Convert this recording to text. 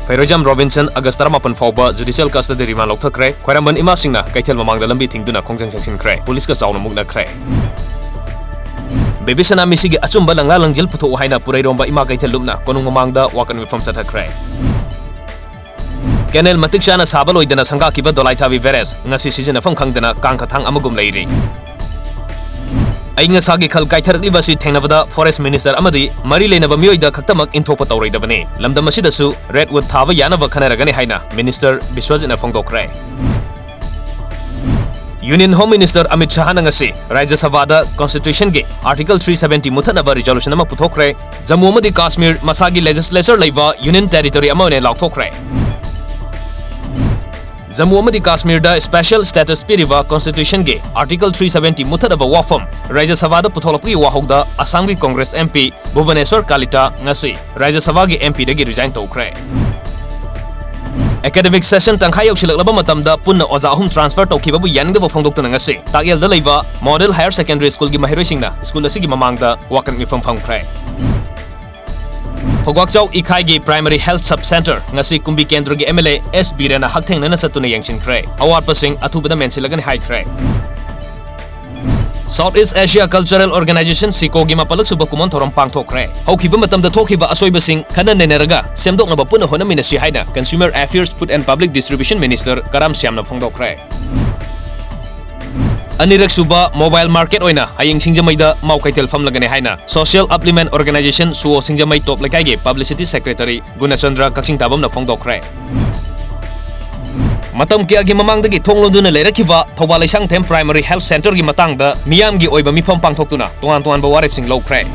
Fairojam Robinson August 18 fauba judicial custody remand lokthakre khwaramban ima singna kaithel mamangda lambi thingduna khongjang changsinkre police ka chauna muknakre Baby sana misigi achumba langla langjil putho haina purairomba ima kaithel lumna konung mamangda wakan mifam sathakre Kenel matik shana sabal oidana sangka kiba dolai thabi veres ngasi season afam khangdana kangkhathang amagum leiri Ainga sagi khal kaithar libasi thengnabada forest minister amadi mari leinaba mioida khaktamak inthopa tawreidabani lamdam asidasu redwood thaba yanaba khanaragani haina minister Biswajit phongdokre Union Home Minister Amit Shah ngasi Rajya Sabha da Constitution ge Article 370 muthanaba resolution ama puthokre Jammu amadi Kashmir masagi legislature leiba union territory amane lauthokre Jammu amadi Kashmir da special status piriva Constitution ge Article 370 muthanaba wafam Rajya Sabha da putholapgi wahogda Assam gi Congress MP Bhubaneswar Kalita ngasi Rajya Sabha gi MP dagi resign tokre Academic session tangkhai yausilaklaba matamda punna oja ahum transfer tawkhibabu yaningdaba phongdoktuna ngasi takyel da leiba model higher secondary school gi mahiroisingna school asigi mamangda wakan mifam phangkhre Hogwakchau ikhai gi primary health sub center ngasi kumbi kendra gi MLA S Birana hakthengna na satuna yangsinkhre award pasing athubada mensilagani haikhre Southeast Asia Cultural Organization SICO gi mapalak suba kumon thoram pangthokre haukiba matamda thokhiba asoibasing khana neneraga semdoknaba puna honamina si haina Consumer Affairs Food and Public Distribution Minister Karam Syamna phongdokre Anirak suba mobile market oina haying singjamaida maukaitel famlagane haina Social Supplement Organization suo singjamai top lekai gi Publicity Secretary Gunachandra Kaksing tabam na phongdokre Matam kya gi mamangdagi thongloduna lerakhiba Thobal Isang Them Primary Health Center gi matangda miyam gi oiba mifam pangthoktuna tongan ba warep sing lokre